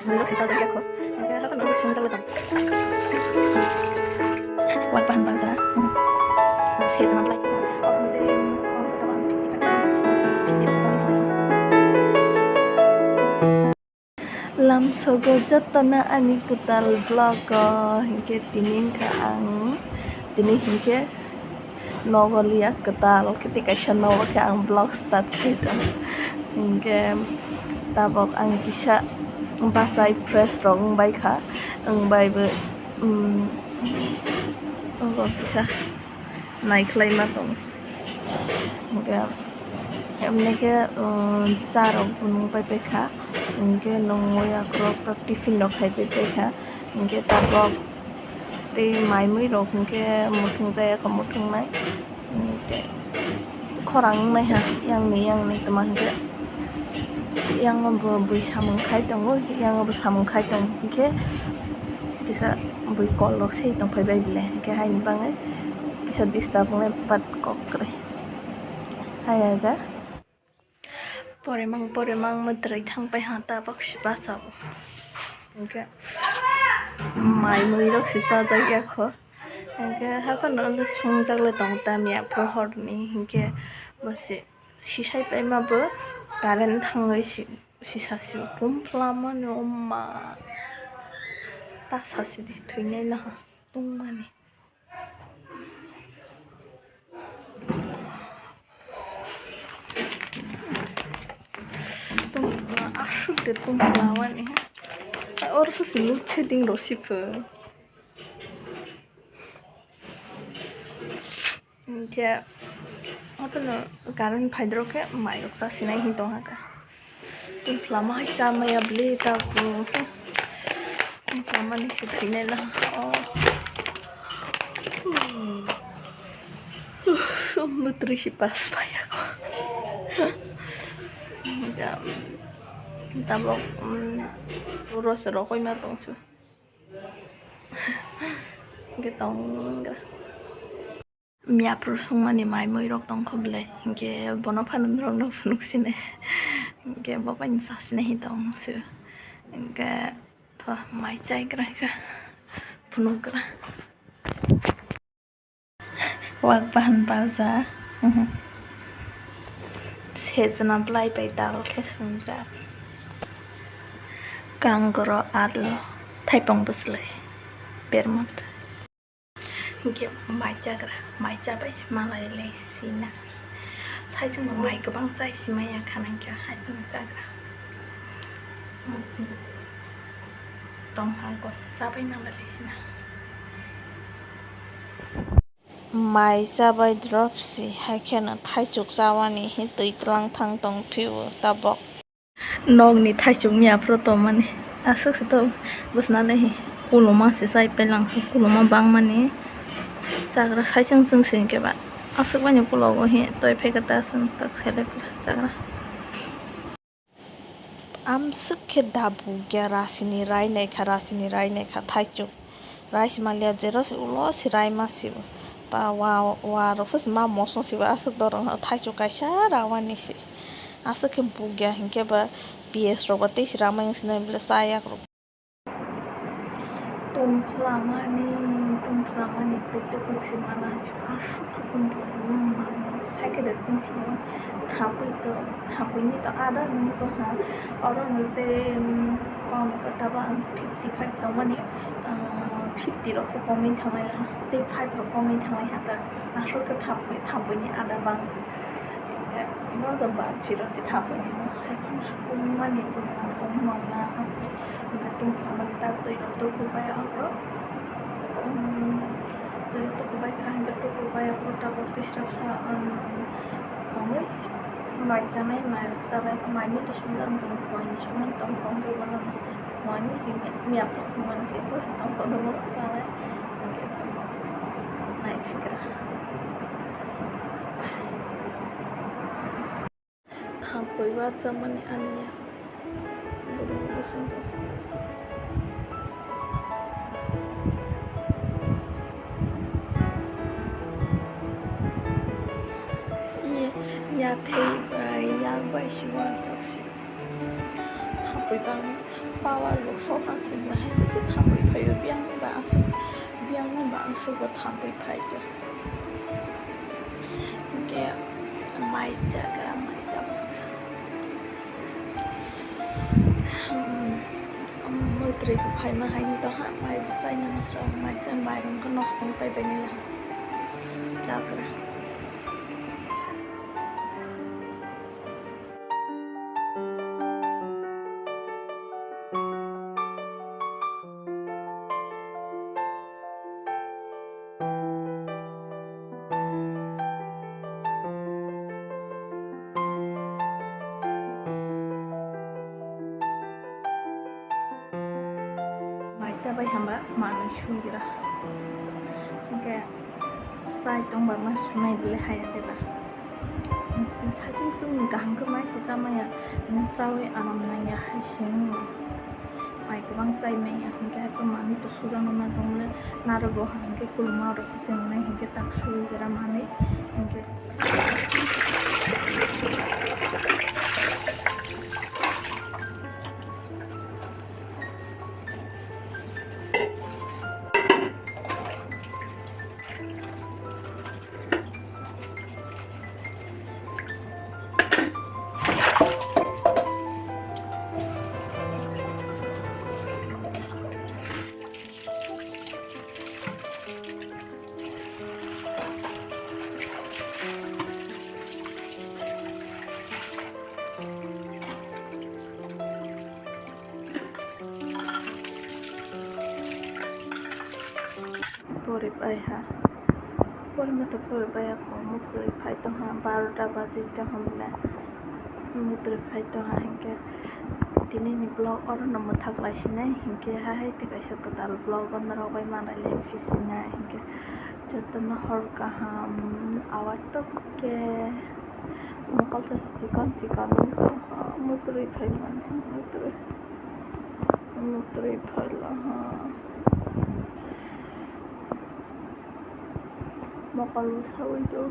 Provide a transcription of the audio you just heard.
Menurut sisa jadi aku, ya apa nunggu sungai letak. Wah bahan bangsa, season like. Lam sogo jatana ani putal vlog hingke tining ka ang tining hingke nogolia ketal ketika shanowa ke ang vlog start kaito hingke tabok ang kisa basai fresh rong bai ka ang bai be kisa naiklai ma tong hingke emneke charok bunung bai ka hingke nongya krok tak tiffin rok khai bai ka hingke tabok tei maimui rok hingke muthung jaya ka muthung nai hingke khorang nai ha yang ni tama hingke yang bo bui samung khai tongo yang bo samung khai tong hingke kisa bui kol rok sei tong phai bai bile hingke haini bangai kisa disturb ngai pat kokre hai ada pore mang mudrai thangpai ha tabok sipa sab hingke maimui rok sisa jaya kho hingke hapan no sungjak tong tamia pohor ni hingke bose sisai pai ma bo current thangai sisa si tumplama ni omma ta sasidi thuinai na tungmani tumpla asuk de tumplawa ni or susi luche ding rosipho hingke apa no current phaidro ke mai rok sasinai hi tong haka tumplama hai chamaya bli ta ko tumplama ni se thuinai na nutrisi pas paya ko tabok uros rokoi ma tongsu hingke tongra mia prosung mani mai moi rok tong khoble hingke bono phanun rok no phunuk sine hingke bapani sasine hi tong su hingke tho mai chai gra ka phunuk gra wak bahan baza sejana blai bai dal ke sunja kangro adlo thaipong buslai bermat hingke mai chabai malai leisina saising mai gobang sai simaya khanang kya haipang sagra tong hangko sabai malai leisina mai sabai dropsi haikena thaichuk jawani hi tui tlang thang tong phiu tabok nog ni thaichuk mia pro to mani asuk se to busna ne hi kuluma se sai pelang kuluma bang mani chagra saising sing ke ba asuk bani kulogo hi toy phekata sun tak sele chagra am sukhe dabu gya rasini rai nei kha thaichuk rai simalia zero se ulo si rai masi pa wa rok sa ma moso si ba asuk dorong thaichuk kaisa rawani si asuk ke bugya hingke ba ps rok ba tei si ramai sine bile sayak rok tumplamani pete kuksi mana asuk tumplamani haike de tumplamani thapui ni to ada ni ko ha oro nute kon ko taba 55 to mani 50 rok se komai thamai la 5 rok komai thamai ha ta asuk ke thapui ni ada bang no to ba chiro ti thapui ni hai kon sukun mani to mana tumplamani ta to ko ba oro to ko ba kan to ko ba ko ta ko tisrap sa Kami baca mai sampai kemana itu sudah untuk kami cuma tongkong ke mana kami sih mi apa semua sih terus tongkong dulu salah naik fikir Hampai baca mana ania belum tersentuh nhà thi và giao bài sinh hoạt thực sự học với bạn पावारल' सहासिन बाहायनोसो थांफैफायो बेयावनो बांसिन थांफैफायो ओमफ्राय माइ जाग्रा माइ मोद्रैखौ फायनो हायो दहा माइ जायना मोसौ माइजों माइरंखौ नस्थ' फैबाय लाहा जाग्रा जाबाय हबा मानो सुग्रा ओमफ्राय साइड दंबा मा सुनाय बिलाय हाया देबा साइडजों जोंनि गाहांखौ माइसे जामाया जावे आराम नाया हायसिं माइ गोबां जायमाया ओमफ्राय मानिथ' सुजानो मा दंले नारगौ हांके कुलमा आरो जोंनाय हिंके ताक सुग्रा माने ओमफ्राय परिबायहा परिमत परिबाया को मुद्रै फायतहा 12टा बाजि हमला मुद्रै फायतहा हिंके दिनैनि ब्लग और नम्बर थागलायसिनाय हिंके हाय तेगायसा गोदाल ब्लग बनरावबाय मानायले फिसिनाय हिंके जतन हर गाहाम आवाज तो के मकल चिकन मुद्रै फायमाने मुद्रै फायला मकल सावैदो